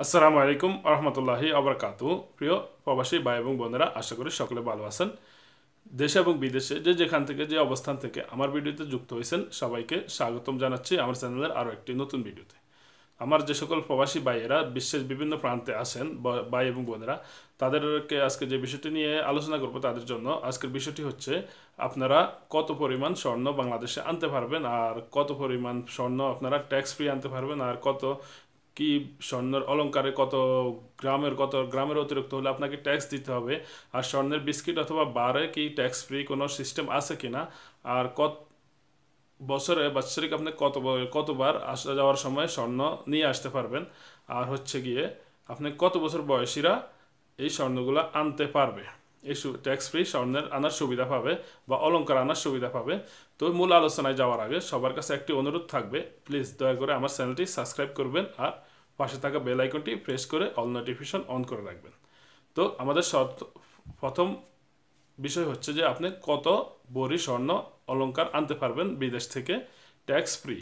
আসসালামু আলাইকুম আরহামতুল্লাহি আবরকাতু। প্রিয় প্রবাসী ভাই এবং বোনেরা, আশা করি সকলে ভালো আছেন। দেশে এবং বিদেশে যে যেখান থেকে যে অবস্থান থেকে আমার ভিডিওতে যুক্ত হয়েছেন সবাইকে স্বাগতম জানাচ্ছি আমার চ্যানেলের আরও একটি নতুন ভিডিওতে। আমার যে সকল প্রবাসী ভাইয়েরা বিশ্বের বিভিন্ন প্রান্তে আছেন ভাই এবং বোনেরা, তাদেরকে আজকে যে বিষয়টি নিয়ে আলোচনা করব তাদের জন্য আজকের বিষয়টি হচ্ছে আপনারা কত পরিমাণ স্বর্ণ বাংলাদেশে আনতে পারবেন, আর কত পরিমাণ স্বর্ণ আপনারা ট্যাক্স ফ্রি আনতে পারবেন, আর কত কি স্বর্ণের অলংকারে কত গ্রামের অতিরিক্ত হলে আপনাকে ট্যাক্স দিতে হবে, আর স্বর্ণের বিস্কিট অথবা বারে কি ট্যাক্স ফ্রি কোনো সিস্টেম আছে কিনা, আর কত বছরে বাৎসরিক আপনি কতবার আসা যাওয়ার সময় স্বর্ণ নিয়ে আসতে পারবেন, আর হচ্ছে গিয়ে আপনি কত বছর বয়সীরা এই স্বর্ণগুলো আনতে পারবে, এই ট্যাক্স ফ্রি স্বর্ণের আনার সুবিধা পাবে বা অলংকার আনার সুবিধা পাবে। তো মূল আলোচনায় যাওয়ার আগে সবার কাছে একটি অনুরোধ থাকবে, প্লিজ দয়া করে আমার চ্যানেলটি সাবস্ক্রাইব করবেন আর পাশে থাকা বেল আইকনটি প্রেস করে অল নোটিফিকেশন অন করে রাখবেন। তো আমাদের প্রথম বিষয় হচ্ছে যে আপনি কত ভরি স্বর্ণ অলংকার আনতে পারবেন বিদেশ থেকে ট্যাক্স ফ্রি।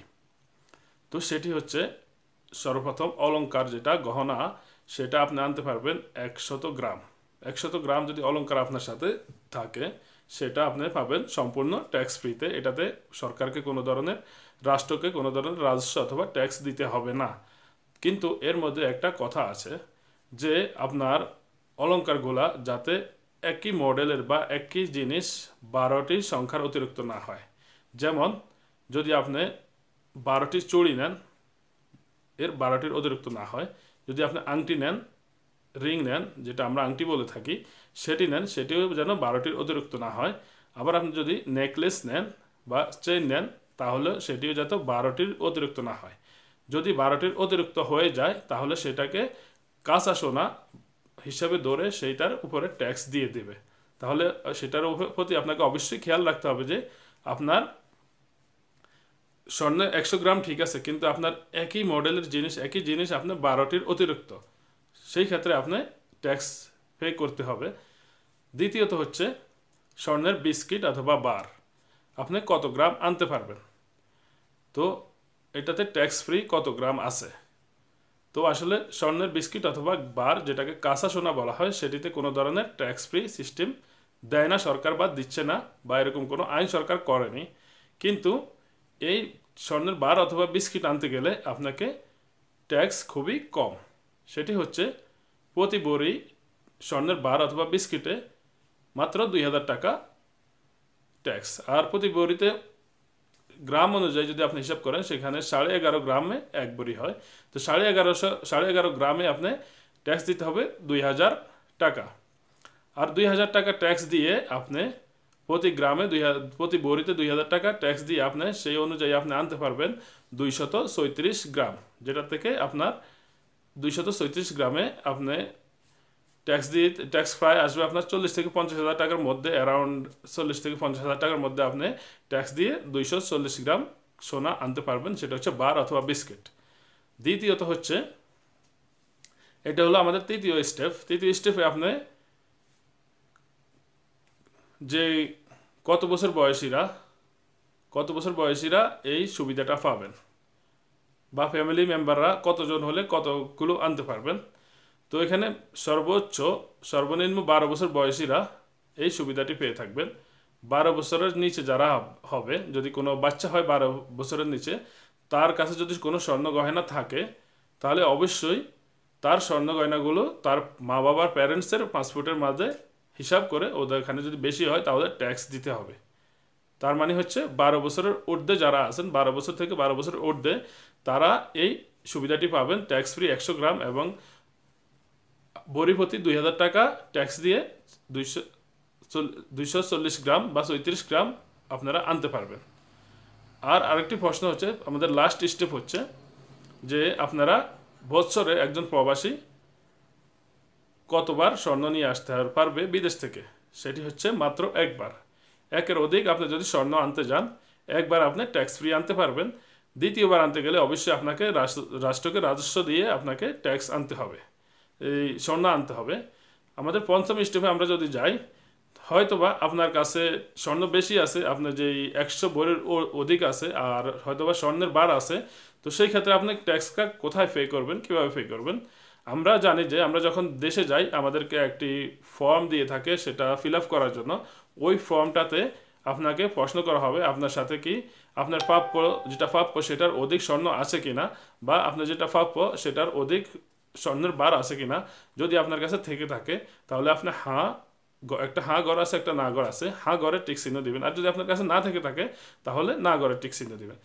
তো সেটি হচ্ছে সর্বপ্রথম অলংকার যেটা গহনা, সেটা আপনি আনতে পারবেন 100 গ্রাম। 100 গ্রাম যদি অলংকার আপনার সাথে থাকে সেটা আপনি পাবেন সম্পূর্ণ ট্যাক্স ফ্রিতে। এটাতে সরকারকে কোনো ধরনের, রাষ্ট্রকে কোনো ধরনের রাজস্ব অথবা ট্যাক্স দিতে হবে না। কিন্তু এর মধ্যে একটা কথা আছে যে আপনার অলংকারগুলা যাতে একই মডেলের বা একই জিনিস 12টি সংখ্যার অতিরিক্ত না হয়। যেমন যদি আপনি 12টি চুড়ি নেন, এর 12টির অতিরিক্ত না হয়। যদি আপনি আংটি নেন, রিং নেন, যেটা আমরা আংটি বলে থাকি, সেটি নেন, সেটিও যেন 12টির অতিরিক্ত না হয়। আবার আপনি যদি নেকলেস নেন বা চেইন নেন, তাহলে সেটিও যাতে 12টির অতিরিক্ত না হয়। যদি 12টির অতিরিক্ত হয়ে যায় তাহলে সেটাকে কাঁচা সোনা হিসাবে ধরে সেইটার উপরে ট্যাক্স দিয়ে দেবে। তাহলে সেটার প্রতি আপনাকে অবশ্যই খেয়াল রাখতে হবে যে আপনার স্বর্ণের 100 গ্রাম ঠিক আছে, কিন্তু আপনার একই জিনিস আপনার 12টির অতিরিক্ত, সেই ক্ষেত্রে আপনি ট্যাক্স পে করতে হবে। দ্বিতীয়ত হচ্ছে স্বর্ণের বিস্কিট অথবা বার আপনি কত গ্রাম আনতে পারবেন। তো এটাতে ট্যাক্স ফ্রি কত গ্রাম আছে। তো আসলে স্বর্ণের বিস্কিট অথবা বার, যেটাকে কাঁচা সোনা বলা হয়, সেটিতে কোনো ধরনের ট্যাক্স ফ্রি সিস্টেম দেয় না সরকার, বা দিচ্ছে না, বা এরকম কোনো আইন সরকার করেনি। কিন্তু এই স্বর্ণের বার অথবা বিস্কিট আনতে গেলে আপনাকে ট্যাক্স খুবই কম। সেটি হচ্ছে প্রতি ভরি স্বর্ণের বার অথবা বিস্কিটে মাত্র 2000 টাকা ট্যাক্স। আর প্রতি ভরিতে গ্রাম অনুযায়ী যদি আপনি হিসাব করেন, সেখানে 11.5 গ্রামে এক ভরি হয়। তো 11.5 গ্রামে আপনি ট্যাক্স দিতে হবে 2000 টাকা। আর 2000 টাকা ট্যাক্স দিয়ে আপনি প্রতি গ্রামে প্রতি ভরিতে 2000 টাকা ট্যাক্স দিয়ে আপনি সেই অনুযায়ী আপনি আনতে পারবেন 236 গ্রাম, যেটা থেকে আপনার 236 গ্রামে আপনি ট্যাক্স প্রায় আসবে আপনার 40 থেকে 50 হাজার টাকার মধ্যে, অ্যারাউন্ড 40 থেকে 50 হাজার টাকার মধ্যে আপনি ট্যাক্স দিয়ে 240 গ্রাম সোনা আনতে পারবেন। সেটা হচ্ছে বার অথবা বিস্কিট। দ্বিতীয়ত হচ্ছে, এটা হলো আমাদের তৃতীয় স্টেপে আপনি যে কত বছর বয়সীরা এই সুবিধাটা পাবেন, বা ফ্যামিলি মেম্বাররা কতজন হলে কতগুলো আনতে পারবেন। তো এখানে সর্বনিম্ন 12 বছর বয়সীরা এই সুবিধাটি পেয়ে থাকবেন। 12 বছরের নিচে যারা হবে, যদি কোনো বাচ্চা হয় 12 বছরের নিচে, তার কাছে যদি কোনো স্বর্ণ গয়না থাকে, তাহলে অবশ্যই তার স্বর্ণ গয়নাগুলো তার মা বাবার প্যারেন্টসের পাসপোর্টের মাঝে হিসাব করে, ওদের এখানে যদি বেশি হয় তাহলে ট্যাক্স দিতে হবে। তার মানে হচ্ছে 12 বছরের ঊর্ধ্বে যারা আছেন, 12 বছর থেকে 12 বছরের ঊর্ধ্বে, তারা এই সুবিধাটি পাবেন ট্যাক্স ফ্রি 100 গ্রাম, এবং ভরি প্রতি 2000 টাকা ট্যাক্স দিয়ে 240 গ্রাম বা 34 গ্রাম আপনারা আনতে পারবেন। আর আরেকটি প্রশ্ন হচ্ছে, আমাদের লাস্ট স্টেপ হচ্ছে যে আপনারা বছরে একজন প্রবাসী কতবার স্বর্ণ নিয়ে আসতে পারবে বিদেশ থেকে। সেটি হচ্ছে মাত্র একবার। একের অধিক আপনি যদি স্বর্ণ আনতে যান, একবার আপনি ট্যাক্স ফ্রি আনতে পারবেন। দ্বিতীয়বার আনতে গেলে অবশ্যই আপনাকে রাষ্ট্রকে রাজস্ব দিয়ে আপনাকে ট্যাক্স আনতে হবে, এই স্বর্ণ আনতে হবে। আমাদের পঞ্চম স্টেপে আমরা যদি যাই, হয়তোবা আপনার কাছে স্বর্ণ বেশি আছে, আপনার যেই 100 ভরির অধিক আছে, আর হয়তোবা স্বর্ণের বার আছে। তো সেই ক্ষেত্রে আপনি ট্যাক্সটা কোথায় পে করবেন, কীভাবে পে করবেন? আমরা জানি যে আমরা যখন দেশে যাই আমাদেরকে একটি ফর্ম দিয়ে থাকে, সেটা ফিল আপ করার জন্য। ওই ফর্মটাতে আপনাকে প্রশ্ন করা হবে আপনার সাথে কি আপনার প্রাপ্য, যেটা প্রাপ্য সেটার অধিক স্বর্ণ আছে কিনা, বা আপনার যেটা প্রাপ্য সেটার অধিক স্বর্ণের বার আছে কিনা। যদি আপনার কাছে থেকে থাকে তাহলে আপনি একটা হাঁ ঘর আছে, একটা না ঘর আছে, হাঁ ঘরে টিক চিহ্ন দিবেন। আর যদি আপনার কাছে না থেকে থাকে তাহলে না ঘরে টিক চিহ্ন দিবেন।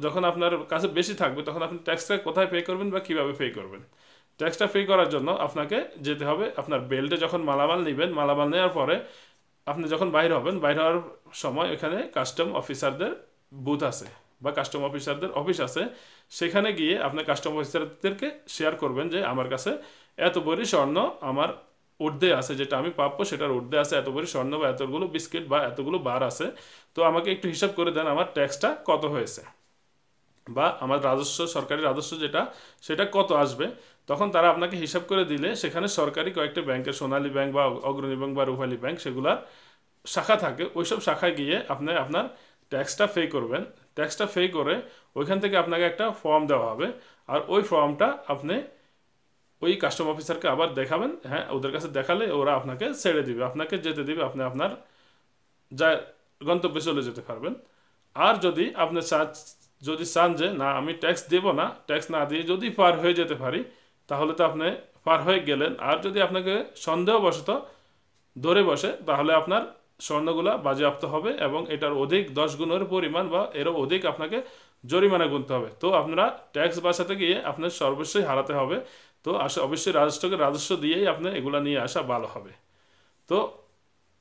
যখন আপনার কাছে বেশি থাকবে তখন আপনি ট্যাক্সটা কোথায় পে করবেন বা কিভাবে পে করবেন। ট্যাক্সটা পে করার জন্য আপনাকে যেতে হবে আপনার বেল্টে, যখন মালামাল নেবেন, মালামাল নেওয়ার পরে আপনি যখন বাইরে হবেন, বাইরে হওয়ার সময় এখানে কাস্টম অফিসারদের বুথ আছে বা কাস্টম অফিসারদের অফিস আছে। সেখানে গিয়ে আপনি কাস্টম অফিসারদেরকে শেয়ার করবেন যে আমার কাছে এত ভরি স্বর্ণ আমার ঊর্ধ্বে আছে, যেটা আমি প্রাপ্য সেটার ঊর্ধ্বে আছে এত ভরি স্বর্ণ বা এতগুলো বিস্কিট বা এতগুলো বার আছে। তো আমাকে একটু হিসাব করে দেন আমার ট্যাক্সটা কত হয়েছে, বা আমার রাজস্ব, সরকারি রাজস্ব যেটা, সেটা কত আসবে। তখন তারা আপনাকে হিসাব করে দিলে সেখানে সরকারি কয়েকটা ব্যাংকের, সোনালী ব্যাংক বা অগ্রণী ব্যাংক বা রূপালী ব্যাংক, সেগুলার শাখা থাকে। ওইসব শাখায় গিয়ে আপনি আপনার ট্যাক্সটা পে করবেন। ট্যাক্সটা পে করে ওইখান থেকে আপনাকে একটা ফর্ম দেওয়া হবে। আর ওই ফর্মটা আপনি ওই কাস্টম অফিসারকে আবার দেখাবেন। হ্যাঁ, ওদের কাছে দেখালে ওরা আপনাকে ছেড়ে দিবে, আপনাকে যেতে দিবে, আপনি আপনার যা গন্তব্যে চলে যেতে পারবেন। আর যদি আপনি চান যে না আমি ট্যাক্স দেব না, ট্যাক্স না দিয়ে যদি পার হয়ে যেতে পারি, তাহলে তো আপনি পার হয়ে গেলেন। আর যদি আপনাকে সন্দেহবশত ধরে বসে তাহলে আপনার স্বর্ণগুলা বাজেয়াপ্ত হবে এবং এটার অধিক 10 গুণের পরিমাণ বা এরও অধিক আপনাকে জরিমানা গুনতে হবে। তো আপনারা ট্যাক্স বাঁচাতে গিয়ে আপনার সর্বস্বই হারাতে হবে। তো অবশ্যই রাজস্বকে রাজস্ব দিয়েই আপনি এগুলা নিয়ে আসা ভালো হবে। তো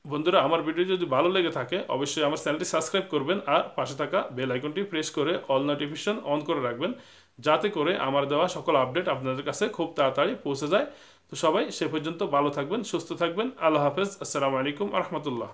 বন্ধুরা, আমার ভিডিও যদি ভালো লেগে থাকে অবশ্যই আমার চ্যানেলটি সাবস্ক্রাইব করবেন আর পাশে থাকা বেল আইকনটি প্রেস করে অল নোটিফিকেশন অন করে রাখবেন, যাতে করে আমার দেওয়া সকল আপডেট আপনাদের কাছে খুব তাড়াতাড়ি পৌঁছে যায়। তো সবাই সে পর্যন্ত ভালো থাকবেন, সুস্থ থাকবেন। আল্লাহ হাফেজ। আসসালামু আলাইকুম রহমতুল্লাহ।